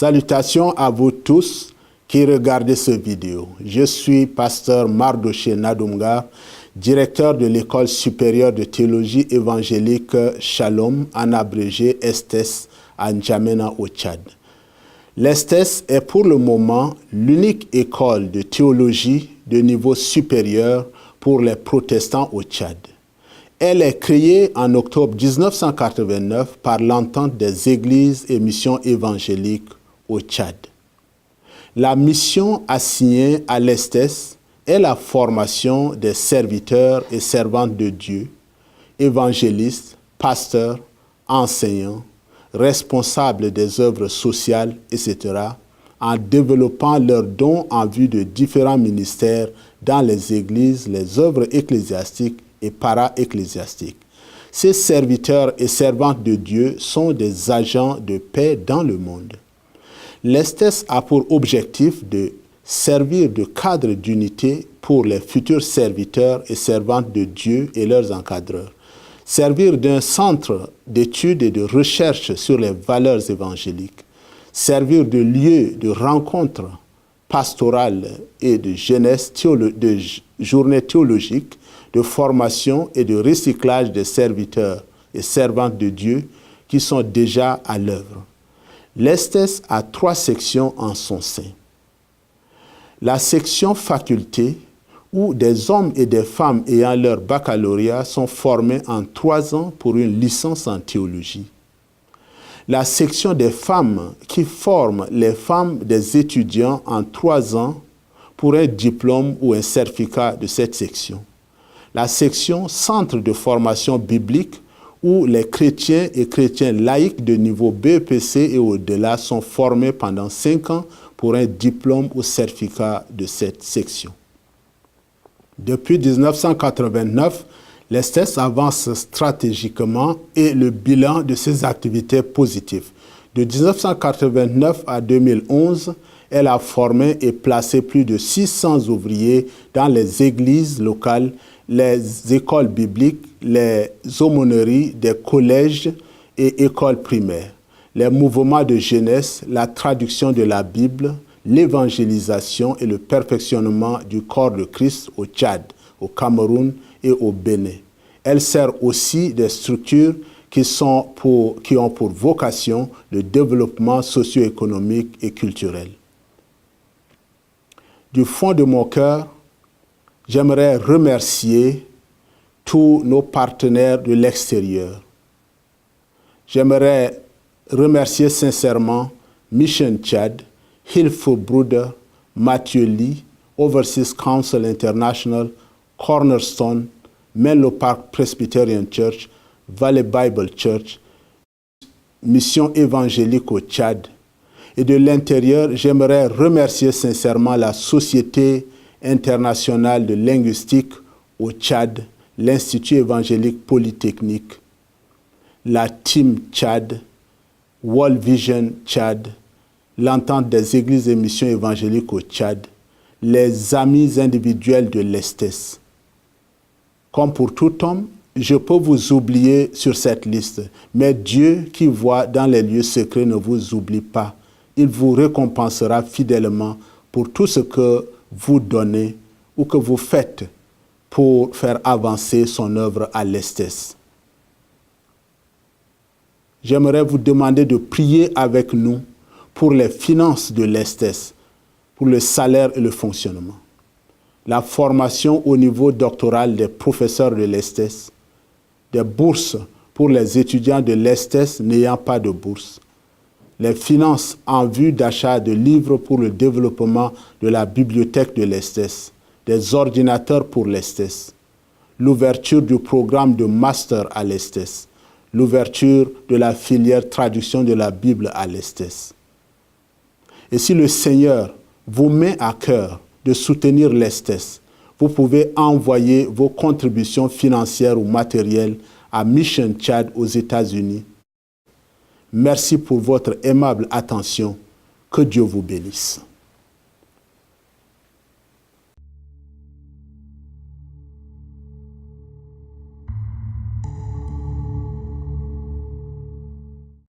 Salutations à vous tous qui regardez cette vidéo. Je suis pasteur Mardoché Nadoumgar, directeur de l'École supérieure de théologie évangélique Shalom, en abrégé ESTES, à N'Djamena au Tchad. L'ESTES est pour le moment l'unique école de théologie de niveau supérieur pour les protestants au Tchad. Elle est créée en octobre 1989 par l'entente des églises et missions évangéliques au Tchad. La mission assignée à l'ESTES est la formation des serviteurs et servantes de Dieu, évangélistes, pasteurs, enseignants, responsables des œuvres sociales, etc., en développant leurs dons en vue de différents ministères dans les églises, les œuvres ecclésiastiques et para-ecclésiastiques. Ces serviteurs et servantes de Dieu sont des agents de paix dans le monde. L'ESTES a pour objectif de servir de cadre d'unité pour les futurs serviteurs et servantes de Dieu et leurs encadreurs, servir d'un centre d'études et de recherche sur les valeurs évangéliques, servir de lieu de rencontre pastorale et de jeunesse, de journée théologique, de formation et de recyclage des serviteurs et servantes de Dieu qui sont déjà à l'œuvre. L'ESTES a 3 sections en son sein. La section faculté, où des hommes et des femmes ayant leur baccalauréat sont formés en 3 ans pour une licence en théologie. La section des femmes, qui forme les femmes des étudiants en 3 ans pour un diplôme ou un certificat de cette section. La section centre de formation biblique, où les chrétiens et chrétiens laïcs de niveau BEPC et au-delà sont formés pendant 5 ans pour un diplôme ou certificat de cette section. Depuis 1989, l'ESTES avance stratégiquement et le bilan de ses activités positives. De 1989 à 2011, elle a formé et placé plus de 600 ouvriers dans les églises locales, les écoles bibliques, les aumôneries des collèges et écoles primaires, les mouvements de jeunesse, la traduction de la Bible, l'évangélisation et le perfectionnement du corps de Christ au Tchad, au Cameroun et au Bénin. Elle sert aussi des structures qui ont pour vocation le développement socio-économique et culturel. Du fond de mon cœur, j'aimerais remercier tous nos partenaires de l'extérieur. J'aimerais remercier sincèrement Mission Tchad, Hilfebruder, Mathieu Lee, Overseas Council International, Cornerstone, Menlo Park Presbyterian Church, Valley Bible Church, Mission évangélique au Tchad. Et de l'intérieur, j'aimerais remercier sincèrement la Société internationale de linguistique au Tchad, l'Institut évangélique polytechnique, la Team Tchad, World Vision Tchad, l'Entente des églises et missions évangéliques au Tchad, les amis individuels de l'ESTES. Comme pour tout homme, je peux vous oublier sur cette liste, mais Dieu qui voit dans les lieux secrets ne vous oublie pas. Il vous récompensera fidèlement pour tout ce que vous donnez ou que vous faites pour faire avancer son œuvre à l'ESTES. J'aimerais vous demander de prier avec nous pour les finances de l'ESTES, pour le salaire et le fonctionnement, la formation au niveau doctoral des professeurs de l'ESTES, des bourses pour les étudiants de l'ESTES n'ayant pas de bourse, les finances en vue d'achat de livres pour le développement de la bibliothèque de l'ESTES, des ordinateurs pour l'ESTES, l'ouverture du programme de master à l'ESTES, l'ouverture de la filière traduction de la Bible à l'ESTES. Et si le Seigneur vous met à cœur de soutenir l'ESTES, vous pouvez envoyer vos contributions financières ou matérielles à Mission Tchad aux États-Unis. Merci pour votre aimable attention. Que Dieu vous bénisse.